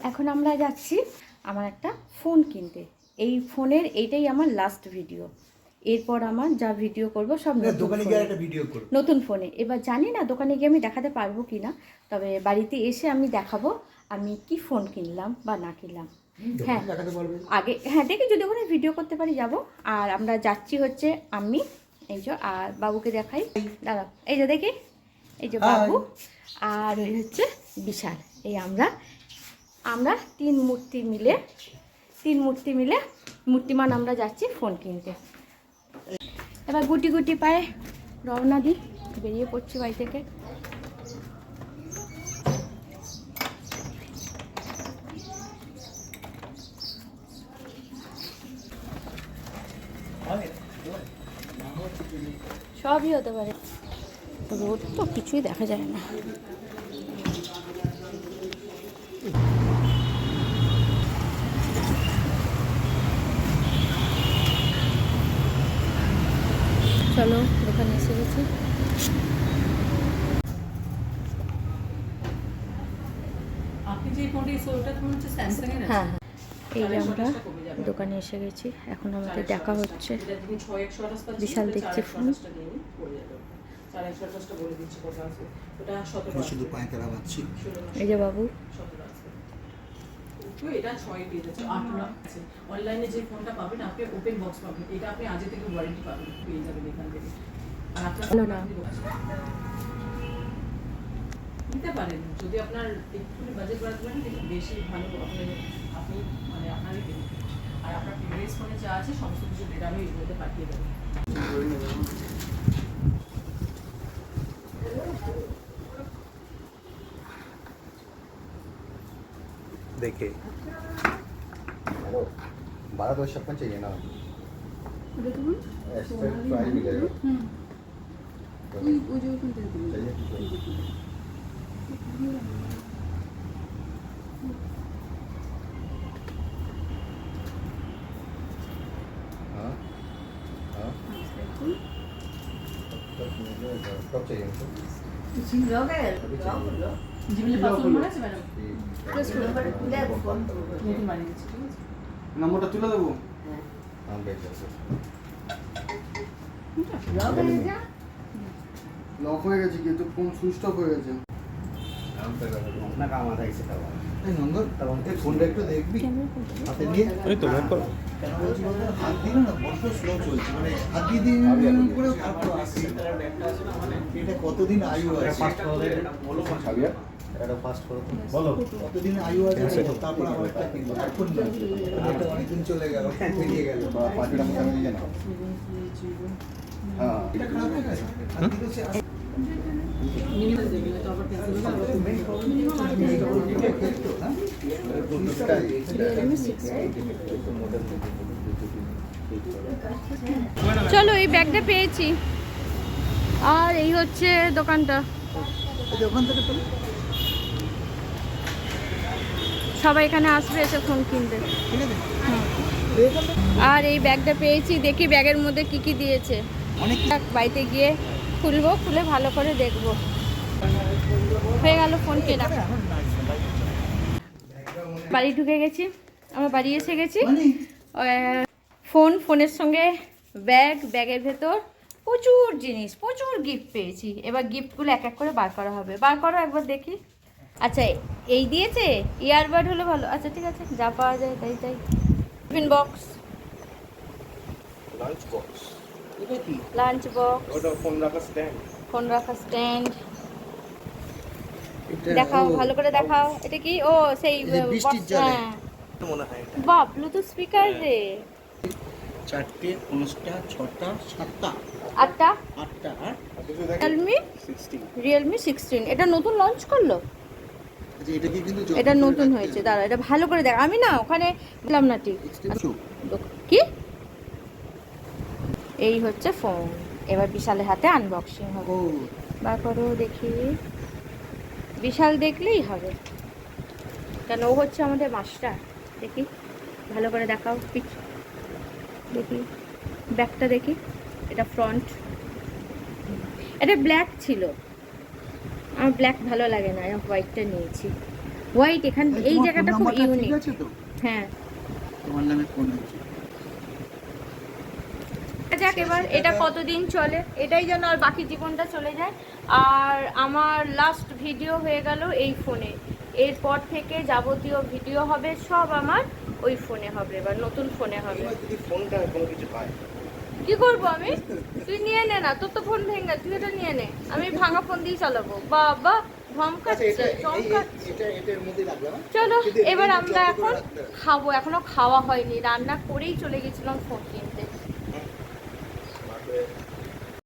এখন আমরা যাচ্ছি আমার একটা ফোন কিনতে। এই ফোনের এইটাই আমার লাস্ট ভিডিও। এরপর আমার যা ভিডিও করব সব দোকানে গিয়ে একটা ভিডিও করব নতুন ফোনে। এবার জানি না দোকানে গিয়ে আমি দেখাতে পারবো কি না, তবে বাড়িতে এসে আমি দেখাবো আমি কি ফোন কিনলাম বা না কিনলাম। হ্যাঁ আগে দেখি যদি ওখানে ভিডিও করতে পারি যাব। আর আমরা যাচ্ছি হচ্ছে আমি এই যে, আর বাবুকে দেখাই দাদা, এই যে দেখি, এই যে বাবু আর ওই হচ্ছে বিশাল। এই আমরা তিন মূর্তি মিলে মূর্তিমান আমরা যাচ্ছি ফোন কিনতে। এবার গুটি গুটি পায়ে রওনা দিই, বেরিয়ে পড়ছি বাড়ি থেকে। সবই হতে পারে, রোদ তো কিছুই দেখা যায় না। চলো দোকানে এসে গেছি। হ্যাঁ এই যে আমরা দোকানে এসে গেছি, এখন আমাদের দেখা হচ্ছে। বিশাল দেখছি ফোন। এই যে বাবু, এটা 6 পেজ আছে, 8 লাখ আছে। অনলাইনে যে ফোনটা পাবেন আপনি ওপেন বক্স পাবেন, এটা আপনি আজ থেকে ওয়ারেন্টি পাবেন, পেয়ে যাবেন এখান থেকে। আর আপনার নিতে পারেন যদি আপনার একটু বাজেট বাড়াবেন, বেশি ভালো আপনি মানে আপনারই কিনবেন। আর আপনার প্রিভিয়াস ফোনে যা আছে সমস্ত কিছু ডেটা আমি এগুলোতে পাঠিয়ে দেবো। देखे हेलो 12 छप्पन चाहिए ना एक्स्ट्रा फ्राई मिलेगा हाँ हाँ कब चाहिए জিমেলে পাসওয়ার্ড মনে আছে ম্যাডাম? নম্বরটা তুলে দেবো। हाँ भेज दो লক হয়ে গেছে কিন্তু ফোন সুইচ অফ হয়ে গেছে। अपना काम आता है इससे करवा नंबर तब हम फोन একটু দেখবি হাতে নিয়ে এই তো ব্যাক কর কেন বলছি বলতে হাত দিলে না বড্ড স্লো চলছে, মানে হাত দিয়ে দিন করে তারপর আসছে। এটা কতদিন আয়ু আছে ফাস্ট করো এটা বলো ছাবিয়া, এটা ফাস্ট করো বলো কতদিন আয়ু আছে তারপর আবার একটা কিনবো। এখন না এটা অনেকদিন চলে গেল, বেরিয়ে গেল বা পাঁচটা মতো আমি জানা। হ্যাঁ এটা খারাপ হয়ে গেছে মিনিমাম দেখলে তো আবার ক্যান্সেল হবে। চলো এই ব্যাগটা পেয়েছি, আর এই হচ্ছে দোকানটা। সবাই এখানে আসবে এসে ফোন কিনতে। আর এই ব্যাগটা পেয়েছি, দেখি ব্যাগের মধ্যে কি কি দিয়েছে। অনেক বাড়িতে গিয়ে খুলবো, খুলে ভালো করে দেখবো। হয়ে গেল ফোন কেনা। বাড়ি ঢুকে গেছি, আমরা বাড়ি এসে গেছি। ফোনের সঙ্গে ব্যাগের ভেতর প্রচুর জিনিস, প্রচুর গিফট পেয়েছি। এবার গিফটগুলো এক এক করে বার করা হবে। বার করো একবার দেখি। আচ্ছা এই দিয়েছে, ইয়ারবাড হলে ভালো। আচ্ছা ঠিক আছে, যা পাওয়া যায় তাই। Tiffin box, lunch box, phone রাখা স্ট্যান্ড। দেখাও ভালো করে দেখাও, এটা কি? ও সেই হ্যাঁ বাহ, ব্লুটুথ স্পিকার রে। 4টে 5টা 6টা 7টা 8টা আর রিয়েলমি 16। এটা নতুন লঞ্চ করলো, এটা কি কিন্তু এটা নতুন হয়েছে। দাঁড়া এটা ভালো করে দেখ, আমি না ওখানে বললাম না ঠিক কি। এই হচ্ছে ফোন। এবার বিশালের হাতে আনবক্সিং হবে। বার করো দেখি, বিশাল দেখলেই হবে কেন, ও হচ্ছে আমাদের মাস্টার। দেখি ভালো করে দেখাও, দেখি ব্যাকটা দেখি। এটা ফ্রন্ট, এটা ব্ল্যাক ছিল, আমার ব্ল্যাক ভালো লাগে না, হোয়াইটটা নিয়েছি। হোয়াইট এখান এই তোমার জায়গাটা ফোন খুব নাম্বারটা ঠিক ইউনিক। আছে তো? হ্যাঁ তোমার নামে ফোন হচ্ছে। যাক এবার এটা কতদিন চলে এটাই যেন আর বাকি জীবনটা চলে যায়। আর আমার লাস্ট ভিডিও হয়ে গেল এই ফোনে, এরপর থেকে যাবতীয় ভিডিও হবে সব আমার ওই ফোনে হবে, এবার নতুন ফোনে হবে। এবার যদি ফোনটা কোনো কিছু পায় কি করবো আমি? তুই নিয়ে নে না, তোর তো ফোন ভেঙে, তুই এটা নিয়ে নে, আমি ভাঙা ফোন দিয়ে চালাবো। বাবা ধমকাচ্ছে চমকাচ্ছে। এটার মধ্যে রাখবে না? চলো কিন্তু এবার এটা আমরা যত্ন করে এখন রাখতে হবে। খাবো, এখনো খাওয়া হয়নি, রান্না করেই চলে গেছিলাম ফোন কিনতে।